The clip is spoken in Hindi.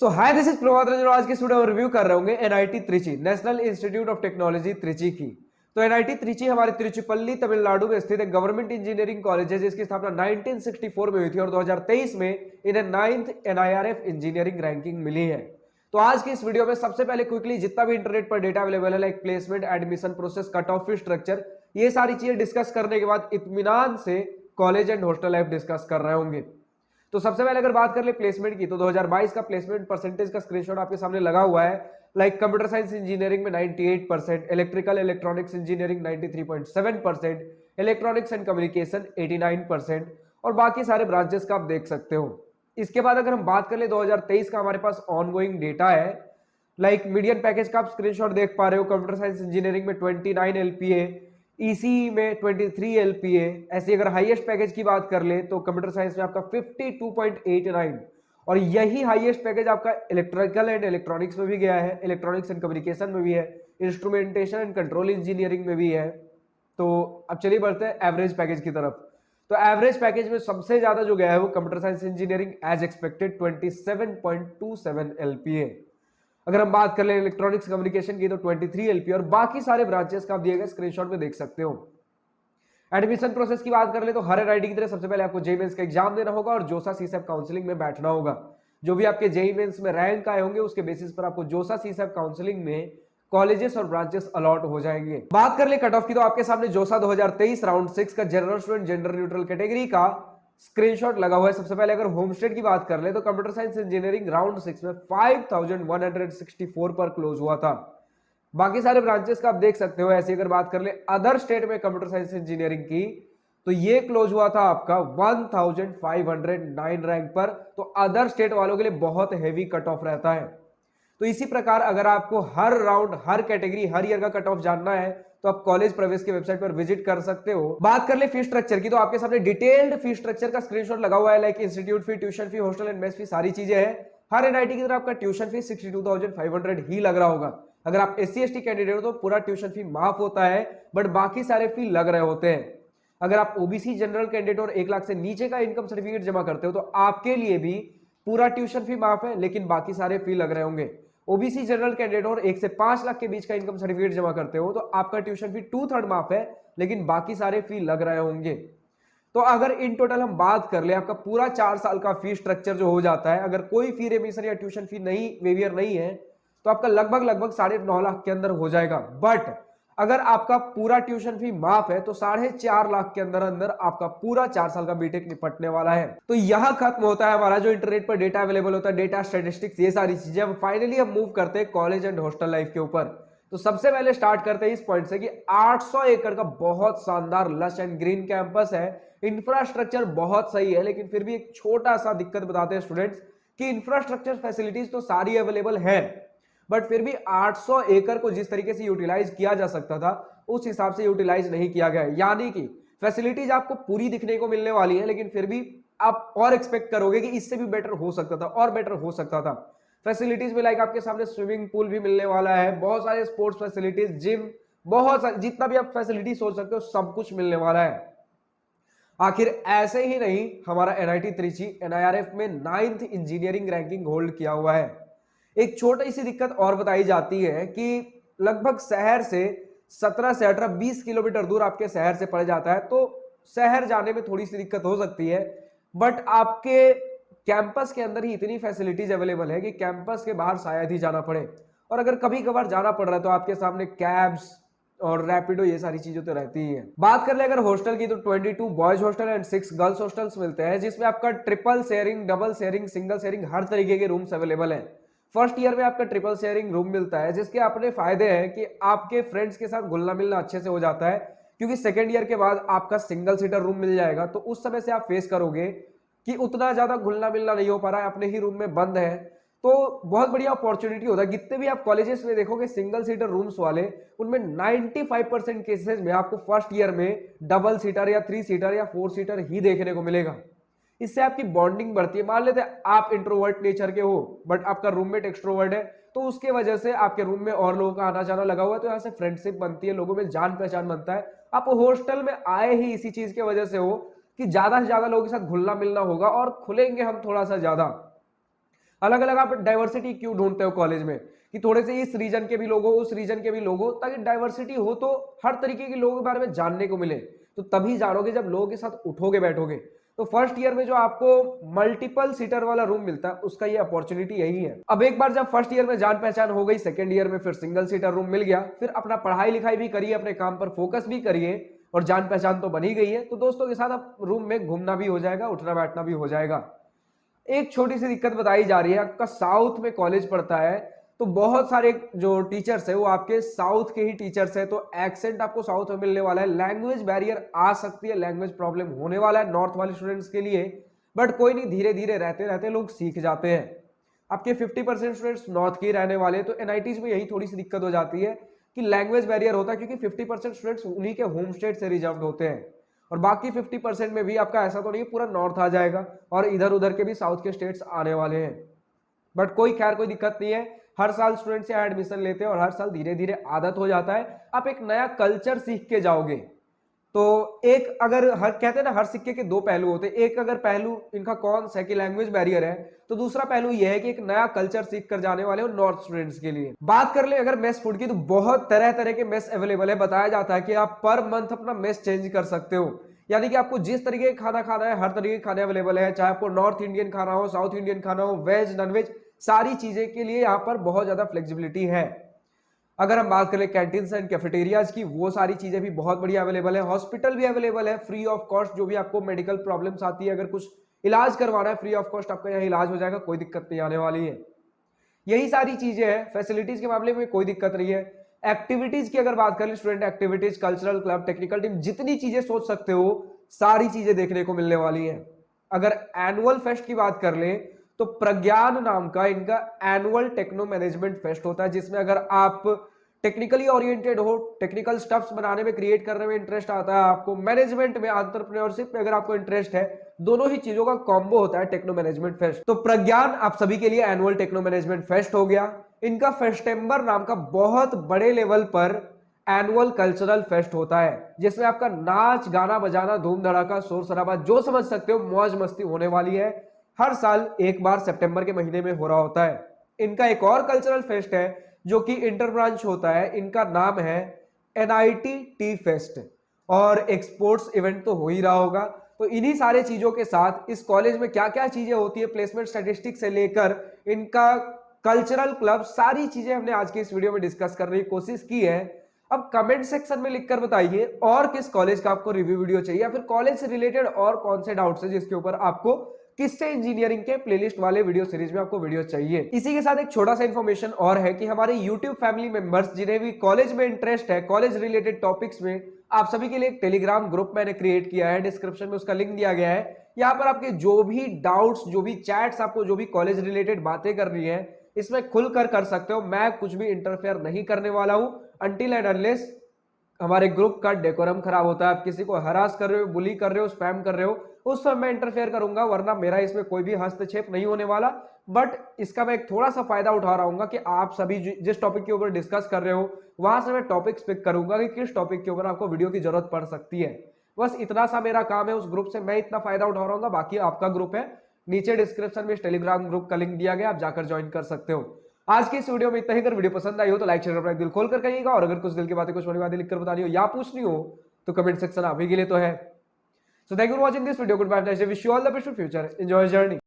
So hi this is Prabhat Ranjan. आज की स्टूडियो रिव्यू कर रहे होंगे NIT Trichy, national institute of technology Trichy की। तो एनआईटी त्रिची हमारे तिरुचिपल्ली तमिलनाडु में स्थित एक गवर्नमेंट इंजीनियरिंग कॉलेज है जिसकी स्थापना 1964 में हुई थी और 2023 में इन्हें 9th एनआईआरएफ इंजीनियरिंग रैंकिंग मिली है। तो आज की इस वीडियो में सबसे पहले क्विकली जितना भी इंटरनेट पर डेटा अवेलेबल है, like placement, admission process, cut off fee structure, ये सारी चीजें डिस्कस करने के बाद इत्मीनान से college and hostel life discuss कर रहे होंगे। तो सबसे पहले अगर बात कर ले प्लेसमेंट की, तो 2022 का प्लेसमेंट परसेंटेज का स्क्रीनशॉट आपके सामने लगा हुआ है। लाइक कंप्यूटर साइंस इंजीनियरिंग में 98%, electrical electronics engineering 93.7%, electronics and communication 89% और बाकी सारे ब्रांचेस का आप देख सकते हो। इसके बाद अगर हम बात कर ले 2023 का, हमारे पास ऑनगोइंग डेटा है। लाइक मीडियन पैकेज का आप स्क्रीनशॉट देख पा रहे हो। कंप्यूटर साइंस इंजीनियरिंग में 29 एलपीए, ईसी में 23 एलपीए। ऐसे अगर हाईएस्ट पैकेज की बात कर ले तो कंप्यूटर साइंस में आपका 52.89 और यही हाईएस्ट पैकेज आपका इलेक्ट्रिकल एंड इलेक्ट्रॉनिक्स में भी गया है, इलेक्ट्रॉनिक्स एंड कम्युनिकेशन में भी है, इंस्ट्रूमेंटेशन एंड कंट्रोल इंजीनियरिंग में भी है। तो अब चलिए बढ़ते हैं एवरेज पैकेज की तरफ। तो एवरेज पैकेज में सबसे ज्यादा जो गया है वो computer science engineering as expected 27.27 LPA. अगर हम बात कर ले इलेक्ट्रॉनिक्स कम्युनिकेशन की तो 23 एलपी और बाकी सारे ब्रांचेस का आप दिए गए स्क्रीनशॉट में देख सकते हो। एडमिशन प्रोसेस की बात कर ले तो हर एनआईटी की तरह सबसे पहले आपको जेई मेंस का एग्जाम देना होगा और जोसा सीसैप काउंसलिंग में बैठना होगा। जो भी आपके जेई मेंस में रैंक आए होंगे उसके बेसिस पर आपको जोसा सीसैप काउंसलिंग में कॉलेजेस और ब्रांचेस अलॉट हो जाएंगे। बात कर ले कट ऑफ की तो आपके सामने जोसा 2023 राउंड 6 का general student gender neutral category का स्क्रीनशॉट लगा हुआ है। सबसे पहले अगर होम स्टेट की बात कर ले तो कंप्यूटर साइंस इंजीनियरिंग राउंड 6 में 5164 पर क्लोज हुआ था। बाकी सारे ब्रांचेस का आप देख सकते हो। ऐसे अगर बात कर ले अदर स्टेट में कंप्यूटर साइंस इंजीनियरिंग की तो ये क्लोज हुआ था आपका 1509 रैंक पर। तो अदर स्टेट वालों के लिए बहुत हेवी कट ऑफ रहता है। तो इसी प्रकार अगर आपको हर राउंड, हर कैटेगरी, हर ईयर का कट ऑफ जानना है तो आप कॉलेज प्रवेश की वेबसाइट पर विजिट कर सकते हो। बात कर ले फी स्ट्रक्चर की तो आपके सामने डिटेल्ड फी स्ट्रक्चर का स्क्रीनशॉट लगा हुआ है। Like institute fee, tuition fee, hostel and mess fee, सारी चीजें हैं। हर एनआईटी की तरफ आपका ट्यूशन फी 62,500 ही लग रहा होगा। अगर आप एससी एसटी कैंडिडेट हो तो पूरा ट्यूशन फी माफ होता है, बट बाकी सारे फी लग रहे होते हैं। अगर आप ओबीसी जनरल कैंडिडेट और 1 लाख से नीचे का इनकम सर्टिफिकेट जमा करते हो तो आपके लिए भी पूरा ट्यूशन फी माफ है, लेकिन बाकी सारे फी लग रहे होंगे। ओबीसी जनरल कैंडिडेट और 1 से 5 लाख के बीच का इनकम सर्टिफिकेट जमा करते हो तो आपका ट्यूशन फी 2/3 माफ है, लेकिन बाकी सारे फी लग रहे होंगे। तो अगर इन टोटल हम बात कर ले आपका पूरा 4 साल का फी स्ट्रक्चर जो हो जाता है, अगर कोई फी रेमिशन या ट्यूशन फी नहीं वेवियर नहीं है तो आपका लगभग 9.5 लाख के अंदर हो जाएगा। बट अगर आपका पूरा ट्यूशन फी माफ है तो 4.5 लाख के अंदर अंदर आपका पूरा 4 साल का बीटेक निपटने वाला है। तो यहां खत्म होता है हमारा जो इंटरनेट पर डेटा अवेलेबल होता है, डेटा, स्टैटिस्टिक्स, ये सारी चीजें। अब फाइनली हम मूव करते हैं कॉलेज एंड हॉस्टल लाइफ के ऊपर। तो सबसे पहले स्टार्ट करते हैं इस पॉइंट से कि 800 एकड़ का बहुत शानदार लश एंड ग्रीन कैंपस है। इंफ्रास्ट्रक्चर बहुत सही है, लेकिन फिर भी एक छोटा सा दिक्कत बताते हैं स्टूडेंट्स कि इंफ्रास्ट्रक्चर फैसिलिटीज तो सारी अवेलेबल है, बट फिर भी 800 एकड़ को जिस तरीके से यूटिलाइज किया जा सकता था उस हिसाब से यूटिलाइज नहीं किया गया है। यानी कि फैसिलिटीज आपको पूरी दिखने को मिलने वाली है, लेकिन फिर भी आप और एक्सपेक्ट करोगे कि इससे भी बेटर हो सकता था और बेटर हो सकता था। फैसिलिटीज में लाइक आपके सामने स्विमिंग पूल भी मिलने वाला है, बहुत सारे स्पोर्ट्स फैसिलिटीज, जिम, बहुत सारे, जितना भी आप फैसिलिटी सोच सकते हो सब कुछ मिलने वाला है। आखिर ऐसे ही नहीं, हमारा एनआईटी त्रिची एनआईआरएफ में 9th इंजीनियरिंग रैंकिंग होल्ड किया हुआ है। एक छोटी सी दिक्कत और बताई जाती है कि लगभग शहर से 17 से 18, 20 किलोमीटर दूर आपके शहर से पड़ जाता है, तो शहर जाने में थोड़ी सी दिक्कत हो सकती है। बट आपके कैंपस के अंदर ही इतनी फैसिलिटीज अवेलेबल है कि कैंपस के बाहर शायद ही जाना पड़े, और अगर कभी कभार जाना पड़ रहा है तो आपके सामने कैब्स और रैपिडो, ये सारी चीजें तो रहती ही है। बात कर ले अगर हॉस्टल की तो 22 boys hostel and 6 girls hostels मिलते हैं, जिसमें आपका triple sharing, double sharing, single sharing, हर तरीके के रूम्स अवेलेबल है। फर्स्ट ईयर में आपका ट्रिपल शेयरिंग रूम मिलता है, जिसके अपने फायदे हैं कि आपके फ्रेंड्स के साथ घुलना मिलना अच्छे से हो जाता है, क्योंकि सेकेंड ईयर के बाद आपका सिंगल सीटर रूम मिल जाएगा। तो उस समय से आप फेस करोगे कि उतना ज्यादा घुलना मिलना नहीं हो पा रहा है, अपने ही रूम में बंद है, तो बहुत बढ़िया अपॉर्चुनिटी होता है। जितने भी आप कॉलेजेस में देखोगे सिंगल सीटर रूम्स वाले, उनमें 95% केसेस में आपको फर्स्ट ईयर में डबल सीटर या 3 सीटर या 4 सीटर ही देखने को मिलेगा। इससे आपकी बॉन्डिंग बढ़ती है। मान लेते हैं आप इंट्रोवर्ट नेचर के हो बट आपका रूममेट एक्सट्रोवर्ट है, तो उसके वजह से आपके रूम में और लोगों का आना जाना लगा हुआ है, तो यहाँ से फ्रेंडशिप बनती है, लोगों में जान पहचान बनता है। आप हॉस्टल में आए ही इसी चीज की वजह से हो कि ज्यादा से ज्यादा लोगों के साथ घुलना मिलना होगा और खुलेंगे हम थोड़ा सा ज्यादा। अलग अलग आप डाइवर्सिटी क्यों ढूंढते हो कॉलेज में कि थोड़े से इस रीजन के भी लोग हो, उस रीजन के भी लोग हो, ताकि डाइवर्सिटी हो तो हर तरीके के लोगों के बारे में जानने को मिले। तो तभी जानोगे जब लोगों के साथ उठोगे बैठोगे। तो फर्स्ट ईयर में जो आपको मल्टीपल सीटर वाला रूम मिलता है उसका ये अपॉर्चुनिटी यही है। अब एक बार जब फर्स्ट ईयर में जान पहचान हो गई, सेकंड ईयर में फिर सिंगल सीटर रूम मिल गया, फिर अपना पढ़ाई लिखाई भी करिए, अपने काम पर फोकस भी करिए और जान पहचान तो बनी गई है, तो दोस्तों के साथ अब रूम में घूमना भी हो जाएगा, उठना बैठना भी हो जाएगा। एक छोटी सी दिक्कत बताई जा रही है, आपका साउथ में कॉलेज पड़ता है तो बहुत सारे जो टीचर्स है वो आपके साउथ के ही टीचर्स है, तो एक्सेंट आपको साउथ में मिलने वाला है, लैंग्वेज बैरियर आ सकती है, लैंग्वेज प्रॉब्लम होने वाला है नॉर्थ वाले स्टूडेंट्स के लिए, बट कोई नहीं, धीरे धीरे रहते रहते लोग सीख जाते हैं। आपके 50% स्टूडेंट्स नॉर्थ के ही रहने वाले, तो एनआईटीज में यही थोड़ी सी दिक्कत हो जाती है कि लैंग्वेज बैरियर होता है, क्योंकि 50% स्टूडेंट्स उन्हीं के होम स्टेट से रिजर्व होते हैं, और बाकी 50% में भी आपका ऐसा तो नहीं पूरा नॉर्थ आ जाएगा और इधर उधर के भी साउथ के स्टेट्स आने वाले हैं। बट कोई खैर कोई दिक्कत नहीं है, हर साल स्टूडेंट्स यहाँ एडमिशन लेते हैं और हर साल धीरे धीरे आदत हो जाता है, आप एक नया कल्चर सीख के जाओगे। तो एक अगर हर कहते हैं ना हर सिक्के के दो पहलू होते हैं, एक अगर पहलू इनका कौन सा है कि लैंग्वेज बैरियर है, तो दूसरा पहलू यह है कि एक नया कल्चर सीख कर जाने वाले हो नॉर्थ स्टूडेंट्स के लिए। बात कर ले अगर मेस फूड की, तो बहुत तरह तरह के मेस अवेलेबल है। बताया जाता है कि आप पर मंथ अपना मेस चेंज कर सकते हो, यानी कि आपको जिस तरीके का खाना खाना है हर तरीके के खाने अवेलेबल है, चाहे आपको नॉर्थ इंडियन खाना हो, साउथ इंडियन खाना हो, वेज नॉन वेज, सारी चीजें के लिए यहाँ पर बहुत ज्यादा फ्लेक्सिबिलिटी है। अगर हम बात करें कैंटीन एंड कैफेटेरियाज की, वो सारी चीजें भी बहुत बढ़िया अवेलेबल है। हॉस्पिटल भी अवेलेबल है फ्री ऑफ कॉस्ट, जो भी आपको मेडिकल प्रॉब्लम्स आती है, अगर कुछ इलाज करवाना है फ्री ऑफ कॉस्ट आपका यहाँ इलाज हो जाएगा, कोई दिक्कत नहीं आने वाली है। यही सारी चीजें हैं, फैसिलिटीज के मामले में कोई दिक्कत नहीं है। एक्टिविटीज की अगर बात करें, student activities, cultural club, technical team, जितनी चीजें सोच सकते हो सारी चीजें देखने को मिलने वाली है। अगर एनुअल फेस्ट की बात कर लें तो प्रज्ञान नाम का इनका एनुअल टेक्नो मैनेजमेंट फेस्ट होता है, जिसमें अगर आप टेक्निकली ओरिएंटेड हो, टेक्निकल स्टफ्स बनाने में, क्रिएट करने में इंटरेस्ट आता है, आपको मैनेजमेंट में, एंटरप्रेन्योरशिप में अगर आपको इंटरेस्ट है, दोनों ही चीजों का कॉम्बो होता है टेक्नो मैनेजमेंट फेस्ट। तो प्रज्ञान आप सभी के लिए एनुअल टेक्नो मैनेजमेंट फेस्ट हो गया। इनका फेस्टेम्बर नाम का बहुत बड़े लेवल पर एनुअल कल्चरल फेस्ट होता है, जिसमें आपका नाच गाना बजाना धूम धड़ाका शोर शराबा जो समझ सकते हो मौज मस्ती होने वाली है। हर साल एक बार सितंबर के महीने में हो रहा होता है। इनका एक और कल्चरल फेस्ट है जो कि इंटर ब्रांच होता है, इनका नाम है एनआईटी टी फेस्ट, और एक्सपोर्ट्स इवेंट तो हो ही रहा होगा। तो इन्हीं सारे चीजों के साथ इस कॉलेज में क्या क्या चीजें होती है, प्लेसमेंट स्टैटिस्टिक्स से लेकर इनका कल्चरल क्लब, सारी चीजें हमने आज के इस वीडियो में डिस्कस करने की कोशिश की है। अब कमेंट सेक्शन में लिखकर बताइए और किस कॉलेज का आपको रिव्यू वीडियो चाहिए, या फिर कॉलेज से रिलेटेड और कौन से डाउट्स है जिसके ऊपर आपको किससे इंजीनियरिंग के प्लेलिस्ट वाले वीडियो सीरीज में आपको वीडियो चाहिए। इसी के साथ एक छोटा सा इन्फॉर्मेशन और है कि हमारे यूट्यूब फैमिली मेंबर्स जिन्हें भी कॉलेज में इंटरेस्ट है, कॉलेज रिलेटेड टॉपिक्स में, आप सभी के लिए एक टेलीग्राम ग्रुप मैंने क्रिएट किया है, डिस्क्रिप्शन में उसका लिंक दिया गया है। यहाँ पर आपके जो भी डाउट्स, जो भी चैट्स, आपको जो भी कॉलेज रिलेटेड बातें करनी है, इसमें खुलकर कर सकते हो। मैं कुछ भी इंटरफेयर नहीं करने वाला हूं अनटिल एंड अनलेस हमारे ग्रुप का डेकोरम खराब होता है, आप किसी को हरास कर रहे हो, बुली कर रहे हो, स्पैम कर रहे हो, उस समय मैं इंटरफेयर करूंगा, वरना मेरा इसमें कोई भी हस्तक्षेप नहीं होने वाला। बट इसका मैं एक थोड़ा सा फायदा उठा रहा हूँ कि आप सभी जिस टॉपिक के ऊपर डिस्कस कर रहे हो वहां से मैं टॉपिक्स पिक करूंगा कि किस टॉपिक के ऊपर आपको वीडियो की जरूरत पड़ सकती है। बस इतना सा मेरा काम है, उस ग्रुप से मैं इतना फायदा उठा रहा हूँ। बाकी आपका ग्रुप है, नीचे डिस्क्रिप्शन में इस टेलीग्राम ग्रुप का लिंक दिया गया, आप जाकर ज्वाइन कर सकते हो। आज की इस वीडियो में इतना ही। अगर वीडियो पसंद आई हो तो लाइक शेयर अपना दिल खोल कर करिएगा, और अगर कुछ दिल की बातें, कुछ बड़ी बातें लिखकर बतानी हो या पूछनी हो तो कमेंट सेक्शन आप ही के लिए तो है। So thank you for watching this video, good bye, wish you all the best for future, enjoy journey.